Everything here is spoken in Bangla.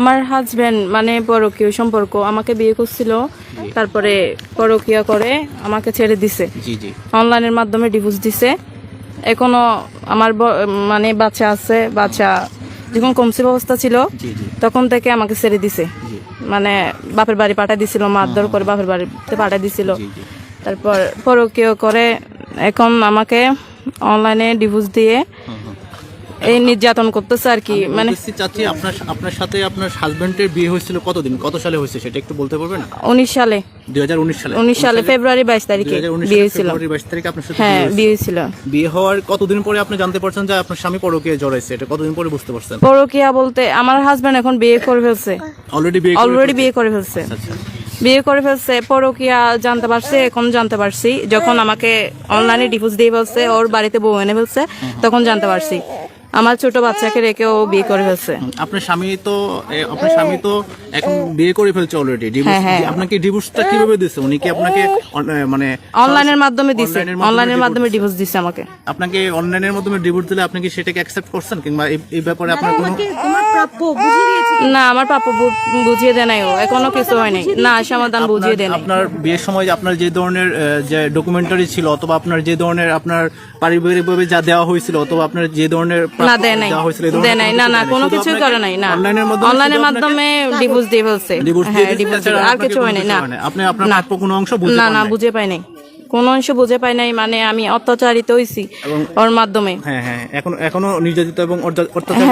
আমার হাজবেন্ড মানে পরকীয় সম্পর্ক, আমাকে বিয়ে করছিল, তারপরে পরকীয়া করে আমাকে ছেড়ে দিছে। অনলাইনের মাধ্যমে ডিভোর্স দিছে। এখনো আমার মানে বাচ্চা আছে, বাচ্চা যখন কমসিভ অবস্থা ছিল তখন থেকে আমাকে ছেড়ে দিছে। মানে বাপের বাড়ি পাঠিয়ে দিছিল, মারধর করে বাপের বাড়িতে পাঠিয়ে দিছিল। তারপর পরকীয় করে এখন আমাকে অনলাইনে ডিভোর্স দিয়ে এই নির্যাতন করতেছে আর কি। মানে চাচি, আপনার সাথে আপনার হাজবেন্ডের বিয়ে হয়েছিল কত সালে হয়েছে সেটা একটু বলতে পারবেন? 19 সালে, 2019 সালে ফেব্রুয়ারি 22 তারিখে বিয়ে হয়েছিল। ফেব্রুয়ারি 22 তারিখে আপনার সাথে হ্যাঁ বিয়ে হয়েছিল। বিয়ে হওয়ার কতদিন পরে আপনি জানতে পারছেন যে আপনার স্বামী পরকীয়া জড়াইছে? এটা কতদিন পরে বুঝতে পারছেন? পরকীয়া বলতে আমার হাজবেন্ড এখন বিয়ে করে ফেলছে, অলরেডি বিয়ে করে ফেলছে। বিয়ে করে ফেলছে, পরকীয়া জানতে পারছে, এখন জানতে পারছি যখন আমাকে অনলাইনে ডিভোর্স দিয়ে ফেলছে, ওর বাড়িতে বউ এনে ফেলছে, তখন জানতে পারছি। আমার ছোট বাচ্চাকে রেখে ও বিয়ে করে ফেলছে। আপনার স্বামী তো এখন বিয়ে করে ফেলছে অলরেডি। আপনাকে ডিভোর্সটা কিভাবে দিয়েছে? উনি কি আপনাকে মানে অনলাইনের মাধ্যমে দিছে? অনলাইনের মাধ্যমে ডিভোর্স দিছে আমাকে। আপনাকে অনলাইনের মাধ্যমে ডিভোর্স দিলে আপনি কি সেটাকে অ্যাকসেপ্ট করছেন, কিংবা এই ব্যাপারে আপনার কোনো? না, আমার প্রাপ্য বুঝিয়ে দেয় নাই, ও এখনো কিছু হয়নি। না, সমাধান বুঝিয়ে দেয় নাই। আপনার বিয়ের সময় আপনার যে ধরনের যে ডকুমেন্টারি ছিল, অথবা আপনার যে ধরনের আপনার পারিবারিকভাবে যা দেওয়া হয়েছিল, অথবা আপনার যে ধরনের না দেয় নাই, না কোনো কিছুই করে নাই। না, অনলাইনের মাধ্যমে ডিভোর্স দিয়ে ফেলছে। আর কিছু হয় নাই। না, আপনি আপনার প্রাপ্য কোনো অংশ বুঝতে না বুঝে পাই নাই, কোনো অংশ বুঝে পাই নাই। মানে আমি অত্যাচারিত হয়েছি ওর মাধ্যমে। হ্যাঁ, এখনো নির্যাতিত এবং অত্যাচারিত।